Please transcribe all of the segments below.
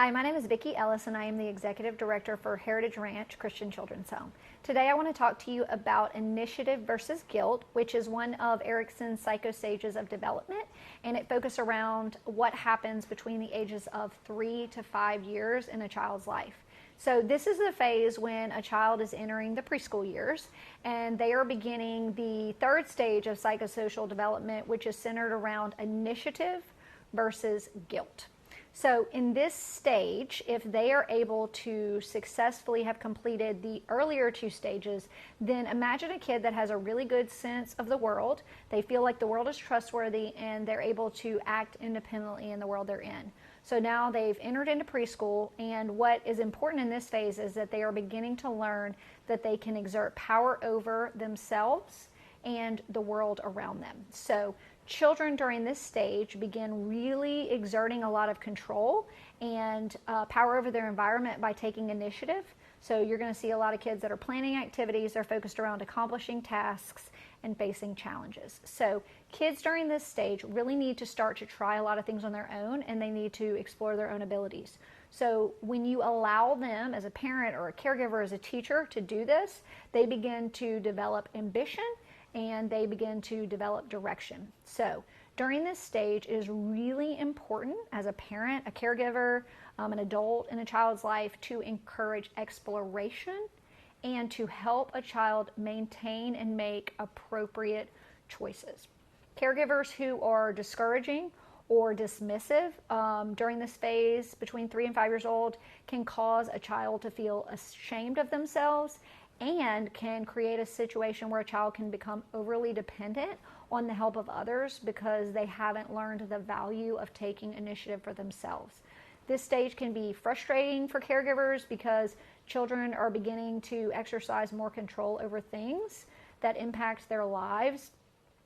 Hi, my name is Vicki Ellis and I am the Executive Director for Heritage Ranch Christian Children's Home. Today I want to talk to you about initiative versus guilt, which is one of Erickson's psychostages of development, and it focuses around what happens between the ages of 3 to 5 years in a child's life. So this is the phase when a child is entering the preschool years and they are beginning the third stage of psychosocial development, which is centered around initiative versus guilt. So in this stage, if they are able to successfully have completed the earlier two stages, then imagine a kid that has a really good sense of the world. They feel like the world is trustworthy and they're able to act independently in the world they're in. So now they've entered into preschool, and what is important in this phase is that they are beginning to learn that they can exert power over themselves and the world around them. So children during this stage begin really exerting a lot of control and power over their environment by taking initiative. So you're going to see a lot of kids that are planning activities, they're focused around accomplishing tasks and facing challenges. So kids during this stage really need to start to try a lot of things on their own, and they need to explore their own abilities. So when you allow them as a parent or a caregiver, as a teacher, to do this, they begin to develop ambition and they begin to develop direction. So during this stage, it is really important as a parent, a caregiver, an adult in a child's life to encourage exploration and to help a child maintain and make appropriate choices. Caregivers who are discouraging or dismissive during this phase between 3 and 5 years old can cause a child to feel ashamed of themselves and can create a situation where a child can become overly dependent on the help of others because they haven't learned the value of taking initiative for themselves. This stage can be frustrating for caregivers because children are beginning to exercise more control over things that impact their lives.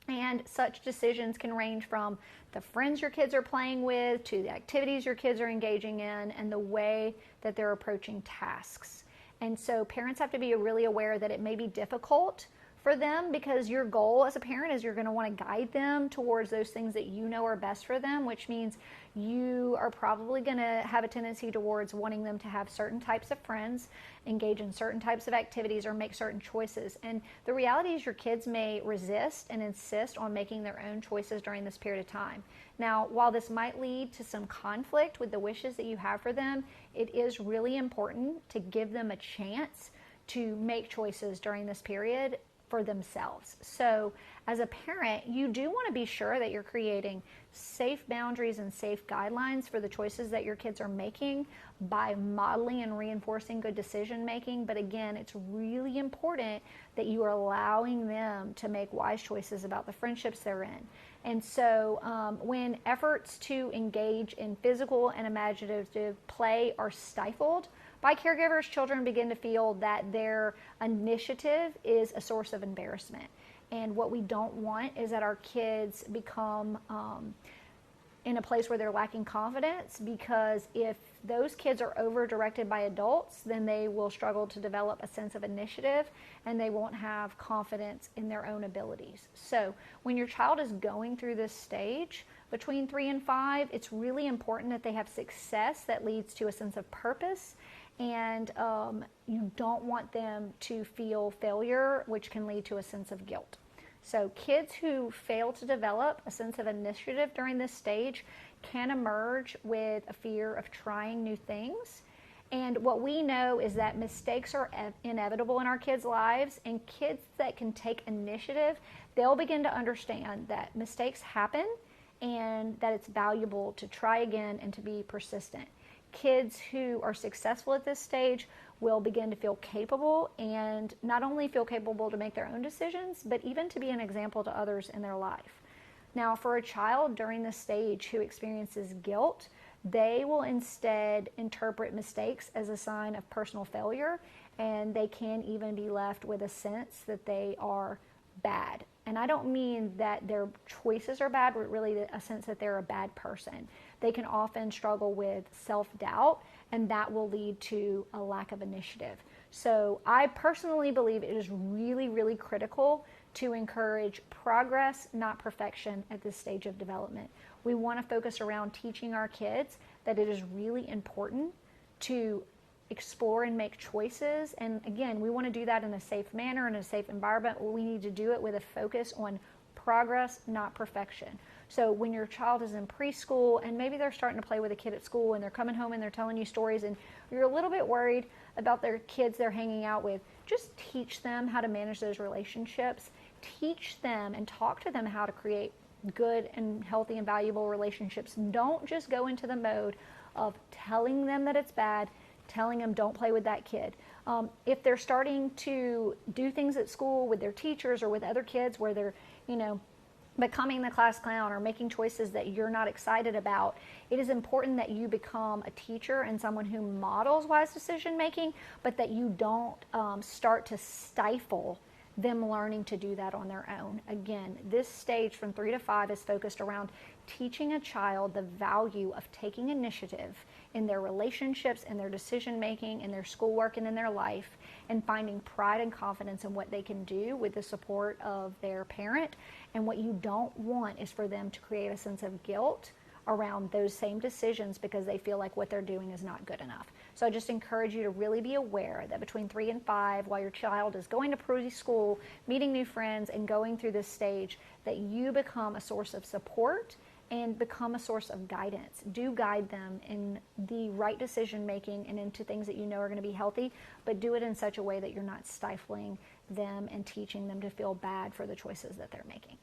And such decisions can range from the friends your kids are playing with to the activities your kids are engaging in and the way that they're approaching tasks. And so parents have to be really aware that it may be difficult for them because your goal as a parent is you're going to want to guide them towards those things that you know are best for them, which means you are probably going to have a tendency towards wanting them to have certain types of friends, engage in certain types of activities, or make certain choices. And the reality is your kids may resist and insist on making their own choices during this period of time. Now, while this might lead to some conflict with the wishes that you have for them, it is really important to give them a chance to make choices during this period for themselves. So as a parent, you do want to be sure that you're creating safe boundaries and safe guidelines for the choices that your kids are making by modeling and reinforcing good decision making. But again, it's really important that you are allowing them to make wise choices about the friendships they're in. And so when efforts to engage in physical and imaginative play are stifled by caregivers, children begin to feel that their initiative is a source of embarrassment. And what we don't want is that our kids become in a place where they're lacking confidence, because if those kids are over-directed by adults, then they will struggle to develop a sense of initiative and they won't have confidence in their own abilities. So when your child is going through this stage between 3 and 5, it's really important that they have success that leads to a sense of purpose, and you don't want them to feel failure, which can lead to a sense of guilt. So kids who fail to develop a sense of initiative during this stage can emerge with a fear of trying new things. And what we know is that mistakes are inevitable in our kids' lives, and kids that can take initiative, they'll begin to understand that mistakes happen and that it's valuable to try again and to be persistent. Kids who are successful at this stage will begin to feel capable, and not only feel capable to make their own decisions, but even to be an example to others in their life. Now, for a child during this stage who experiences guilt, they will instead interpret mistakes as a sign of personal failure, and they can even be left with a sense that they are bad. And I don't mean that their choices are bad, but really a sense that they're a bad person. They can often struggle with self-doubt, and that will lead to a lack of initiative. So I personally believe it is really, really critical to encourage progress, not perfection, at this stage of development. We want to focus around teaching our kids that it is really important to explore and make choices. And again, we want to do that in a safe manner, in a safe environment. We need to do it with a focus on progress, not perfection. So when your child is in preschool and maybe they're starting to play with a kid at school and they're coming home and they're telling you stories and you're a little bit worried about their kids they're hanging out with, just teach them how to manage those relationships. Teach them and talk to them how to create good and healthy and valuable relationships. Don't just go into the mode of telling them that it's bad, telling them don't play with that kid. If they're starting to do things at school with their teachers or with other kids where they're, becoming the class clown or making choices that you're not excited about, it is important that you become a teacher and someone who models wise decision making, but that you don't start to stifle them learning to do that on their own. Again, this stage from 3 to 5 is focused around teaching a child the value of taking initiative in their relationships, in their decision making, in their schoolwork, and in their life, and finding pride and confidence in what they can do with the support of their parent. And what you don't want is for them to create a sense of guilt around those same decisions because they feel like what they're doing is not good enough. So I just encourage you to really be aware that between 3 and 5, while your child is going to preschool, meeting new friends, and going through this stage, that you become a source of support and become a source of guidance. Do guide them in the right decision making and into things that you know are going to be healthy, but do it in such a way that you're not stifling them and teaching them to feel bad for the choices that they're making.